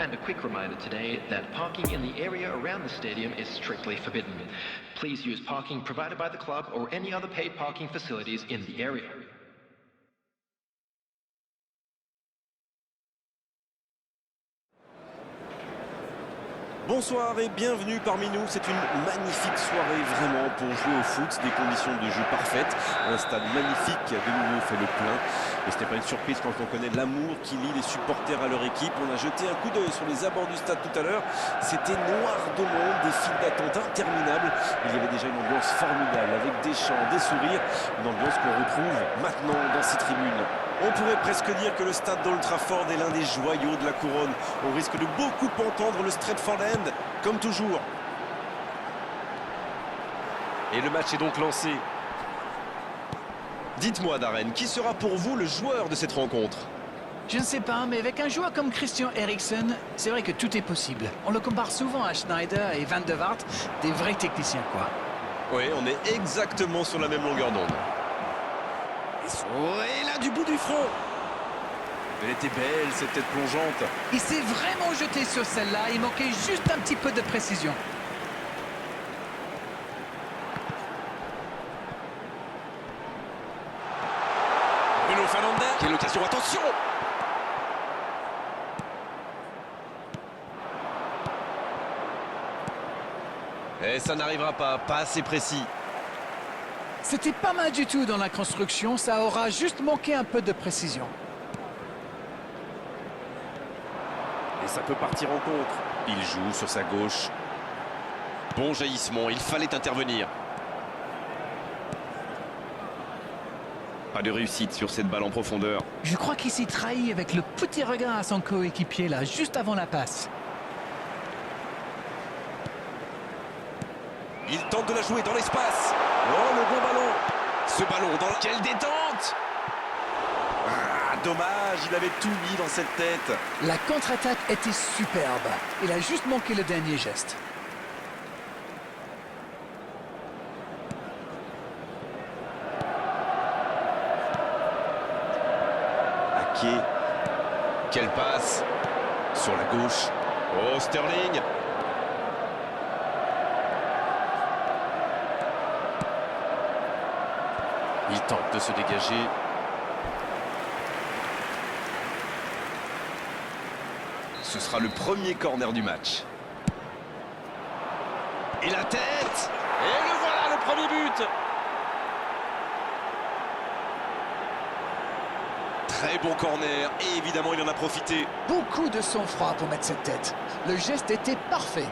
And a quick reminder today that parking in the area around the stadium is strictly forbidden. Please use parking provided by the club or any other paid parking facilities in the area. Bonsoir et bienvenue parmi nous. C'est une magnifique soirée vraiment pour jouer au foot, des conditions de jeu parfaites, un stade magnifique qui a de nouveau fait le plein. Et ce n'est pas une surprise quand on connaît l'amour qui lie les supporters à leur équipe. On a jeté un coup d'œil sur les abords du stade tout à l'heure. C'était noir de monde, des files d'attente interminables. Il y avait déjà une ambiance formidable avec des chants, des sourires, une ambiance qu'on retrouve maintenant dans ces tribunes. On pourrait presque dire que le stade d'Old Trafford est l'un des joyaux de la couronne. On risque de beaucoup entendre le Stretford End, comme toujours. Et le match est donc lancé. Dites-moi, Darren, qui sera pour vous le joueur de cette rencontre? Je ne sais pas, mais avec un joueur comme Christian Eriksen, c'est vrai que tout est possible. On le compare souvent à Schneider et Van de Vaart, des vrais techniciens, quoi. Oui, on est exactement sur la même longueur d'onde. Et là, du bout du front. Elle était belle, cette tête plongeante. Il s'est vraiment jeté sur celle-là, il manquait juste un petit peu de précision. Bruno Fernandes, quelle occasion, attention! Et ça n'arrivera pas assez précis. C'était pas mal du tout dans la construction, ça aura juste manqué un peu de précision. Et ça peut partir en contre. Il joue sur sa gauche. Bon jaillissement, il fallait intervenir. Pas de réussite sur cette balle en profondeur. Je crois qu'il s'est trahi avec le petit regard à son coéquipier là, juste avant la passe. Il tente de la jouer dans l'espace. Oh, le bon ballon. Ce ballon dans la... Quelle détente! Ah, dommage, il avait tout mis dans cette tête. La contre-attaque était superbe. Il a juste manqué le dernier geste. Ake. Quelle passe. Sur la gauche. Oh, Sterling. Il tente de se dégager. Ce sera le premier corner du match. Et la tête! Et le voilà, le premier but! Très bon corner, et évidemment il en a profité. Beaucoup de sang-froid pour mettre cette tête. Le geste était parfait.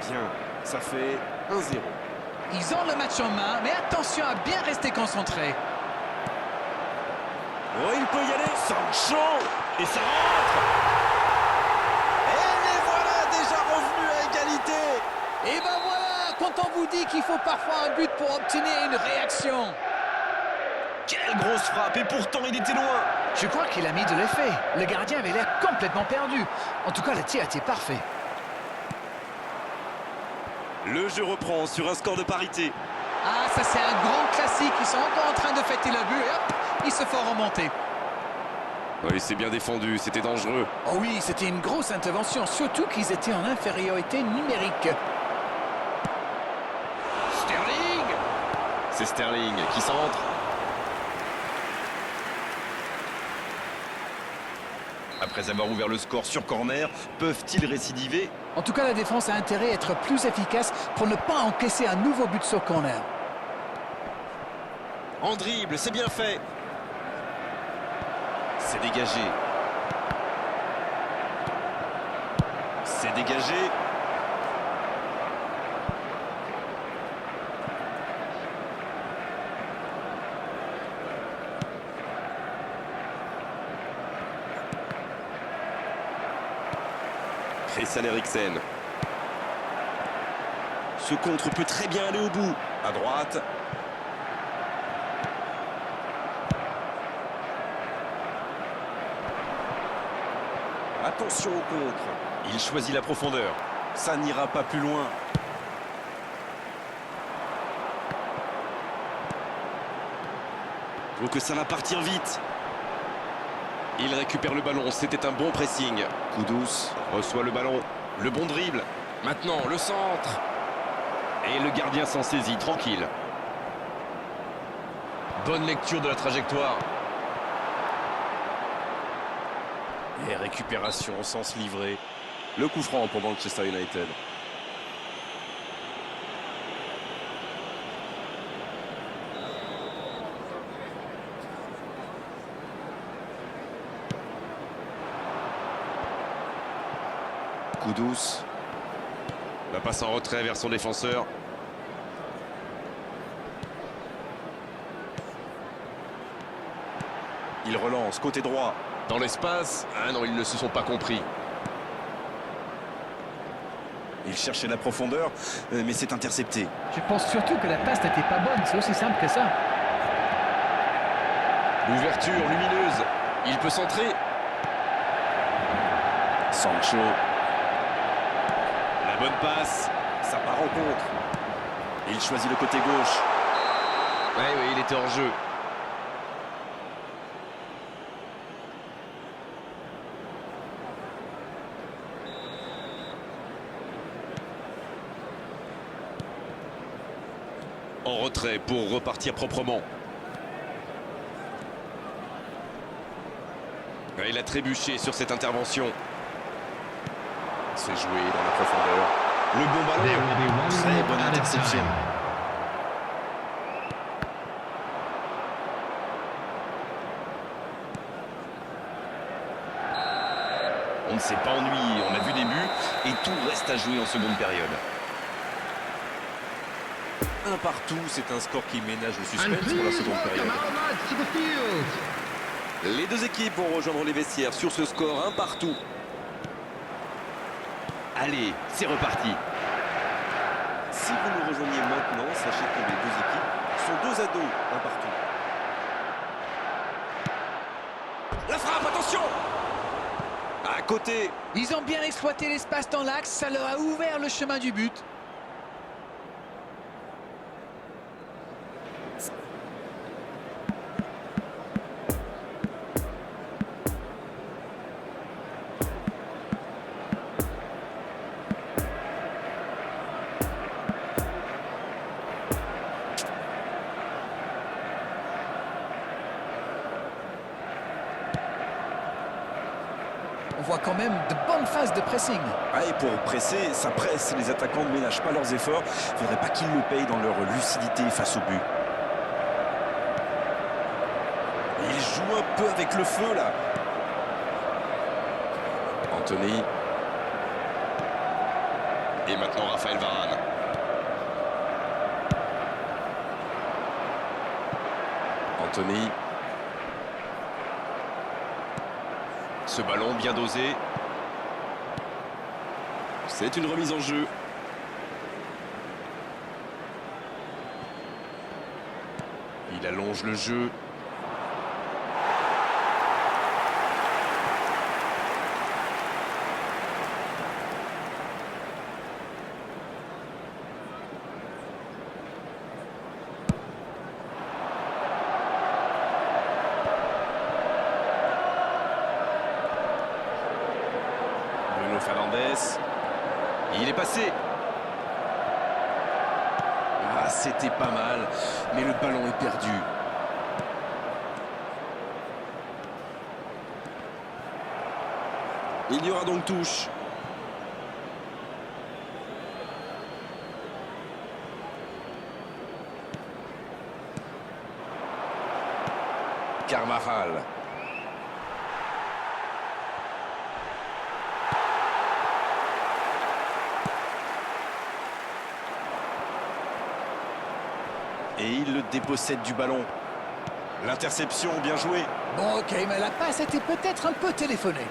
Bien, ça fait 1-0. Ils ont le match en main, mais attention à bien rester concentré. Oh, il peut y aller. Sancho! Et ça rentre! Et les voilà déjà revenus à égalité! Et ben voilà, quand on vous dit qu'il faut parfois un but pour obtenir une réaction. Quelle grosse frappe! Et pourtant il était loin! Je crois qu'il a mis de l'effet. Le gardien avait l'air complètement perdu. En tout cas, le tir était parfait. Le jeu reprend sur un score de parité. Ah, ça c'est un grand classique. Ils sont encore en train de fêter le but et hop, ils se font remonter. Oui, c'est bien défendu, c'était dangereux. Oh oui, c'était une grosse intervention, surtout qu'ils étaient en infériorité numérique. Sterling! C'est Sterling qui centre. Après avoir ouvert le score sur corner, peuvent-ils récidiver? En tout cas, la défense a intérêt à être plus efficace pour ne pas encaisser un nouveau but sur corner. En dribble, c'est bien fait. C'est dégagé. C'est dégagé. Christian Eriksen. Ce contre peut très bien aller au bout. À droite. Attention au contre. Il choisit la profondeur. Ça n'ira pas plus loin. Faut que ça va partir vite. Il récupère le ballon, c'était un bon pressing. Kudus reçoit le ballon, le bon dribble. Maintenant, le centre. Et le gardien s'en saisit, tranquille. Bonne lecture de la trajectoire. Et récupération, sens livré. Le coup franc pour Manchester United. Kudus. La passe en retrait vers son défenseur. Il relance, côté droit. Dans l'espace. Ah non, ils ne se sont pas compris. Il cherchait la profondeur, mais c'est intercepté. Je pense surtout que la passe n'était pas bonne, c'est aussi simple que ça. L'ouverture lumineuse. Il peut centrer. Sancho. La bonne passe. Ça part en contre. Il choisit le côté gauche. Oui, il était hors jeu. En retrait pour repartir proprement. Il a trébuché sur cette intervention. C'est joué dans la profondeur. Le bon ballon. Très bonne interception. On ne s'est pas ennuyé. On a vu des buts et tout reste à jouer en seconde période. Un partout, c'est un score qui ménage le suspense pour la seconde période. Les deux équipes vont rejoindre les vestiaires sur ce score, un partout. Allez, c'est reparti. Si vous nous rejoignez maintenant, sachez que les deux équipes sont 2 à 2, un partout. La frappe, attention! À côté. Ils ont bien exploité l'espace dans l'axe, ça leur a ouvert le chemin du but. On voit quand même de bonnes phases de pressing. Ah, et pour presser, ça presse. Les attaquants ne ménagent pas leurs efforts. Il ne faudrait pas qu'ils le payent dans leur lucidité face au but. Il joue un peu avec le feu, là. Anthony. Et maintenant Raphaël Varane. Anthony. Ce ballon bien dosé. C'est une remise en jeu. Il allonge le jeu. Fernandez. Il est passé. Ah, c'était pas mal, mais le ballon est perdu. Il y aura donc touche. Carvajal. Et il le dépossède du ballon. L'interception, bien joué. Bon, ok, mais la passe était peut-être un peu téléphonée.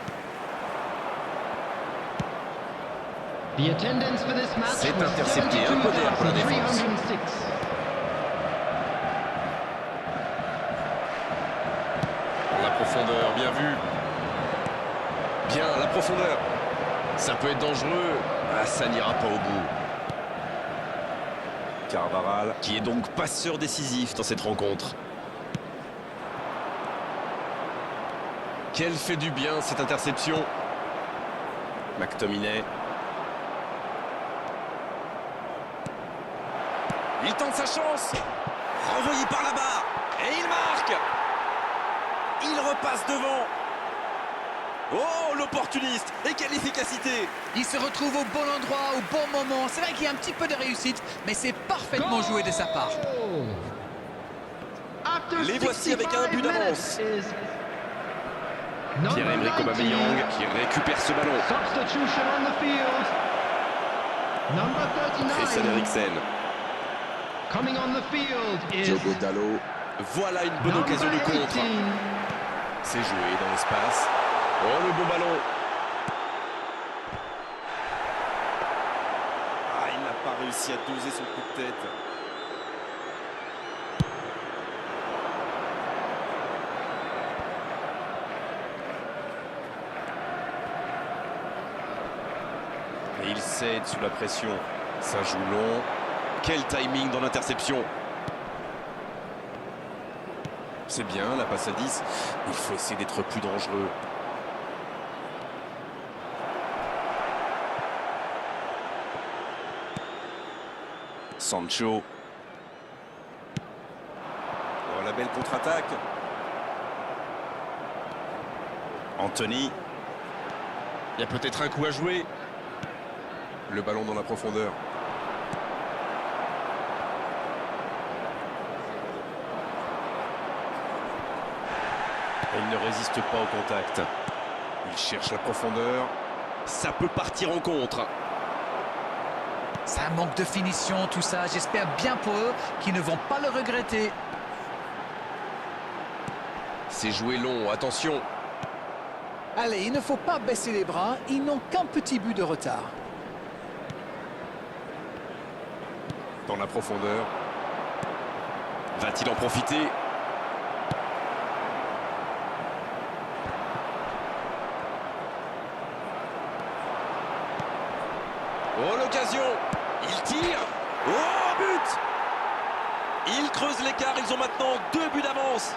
C'est intercepté, un peu d'air pour la défense. La profondeur, bien vu. Bien, la profondeur. Ça peut être dangereux. Ah, ça n'ira pas au bout. Carvajal, qui est donc passeur décisif dans cette rencontre. Quelle fait du bien cette interception. McTominay. Il tente sa chance. Renvoyé par là-bas. Et il marque. Il repasse devant. Oh, l'opportuniste. Et quelle efficacité. Il se retrouve au bon endroit, au bon moment. C'est vrai qu'il y a un petit peu de réussite, mais c'est parfaitement joué de sa part. Les voici avec un but d'avance. Pierre-Emerick Aubameyang qui récupère ce ballon. Substitution on the field. Number 39. Christian Eriksen. Coming on the field is Diogo Dalot. Voilà une bonne occasion de contre. C'est joué dans l'espace. Oh, le bon ballon. Ah, il n'a pas réussi à doser son coup de tête. Et il cède sous la pression. Ça joue long. Quel timing dans l'interception. C'est bien, la passe à 10. Il faut essayer d'être plus dangereux. Sancho. Oh, la belle contre-attaque. Anthony. Il y a peut-être un coup à jouer. Le ballon dans la profondeur. Et il ne résiste pas au contact. Il cherche la profondeur. Ça peut partir en contre. Ça manque de finition, tout ça. J'espère bien pour eux qu'ils ne vont pas le regretter. C'est joué long, attention. Allez, il ne faut pas baisser les bras. Ils n'ont qu'un petit but de retard. Dans la profondeur. Va-t-il en profiter? Oh, l'occasion. Il tire. Oh, but. Il creuse l'écart. Ils ont maintenant 2 buts d'avance.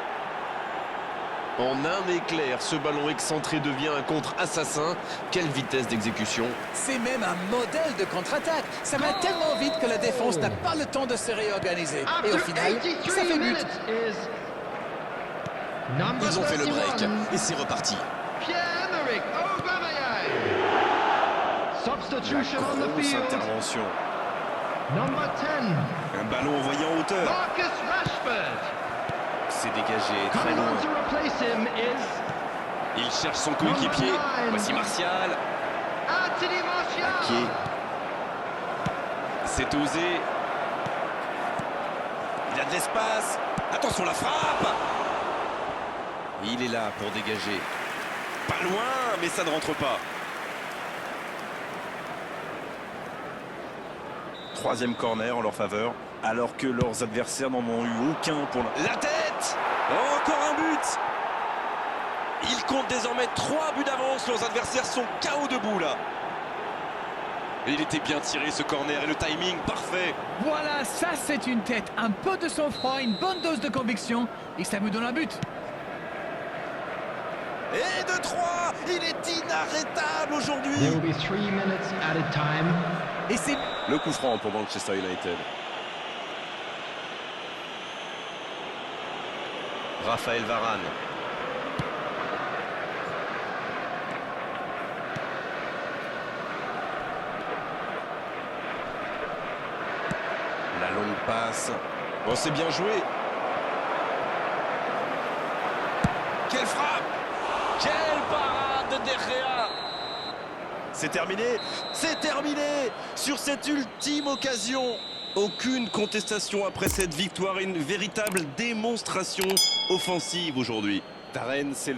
En un éclair, ce ballon excentré devient un contre-assassin. Quelle vitesse d'exécution. C'est même un modèle de contre-attaque. Ça va tellement vite que la défense n'a pas le temps de se réorganiser. Et au final, ça fait but. Ils ont fait le break et c'est reparti. Pierre-Emerick Aubameyang. Substitution on the Grosse field. intervention. Number 10. Un ballon envoyé en hauteur. Marcus Rashford. C'est dégagé très Coming loin. on to replace him is Il cherche son coéquipier. Voici Martial. Anthony Martial. Qui c'est osé. Il a de l'espace. Attention la frappe. Il est là pour dégager. Pas loin, mais ça ne rentre pas. Troisième corner en leur faveur, alors que leurs adversaires n'en ont eu aucun pour la tête. Oh, encore un but. Ils comptent désormais 3 buts d'avance. Leurs adversaires sont KO debout là. Et il était bien tiré ce corner et le timing parfait. Voilà, ça c'est une tête. Un peu de sang-froid, une bonne dose de conviction. Et ça me donne un but. Et de 3, il est inarrêtable aujourd'hui. There will be 3 minutes added time. Et c'est... Le coup franc pour Manchester United. Raphaël Varane. La longue passe. Oh, c'est bien joué. Quelle frappe! Quelle parade de De Gea! C'est terminé. C'est terminé sur cette ultime occasion. Aucune contestation après cette victoire. Une véritable démonstration offensive aujourd'hui. Darren, c'est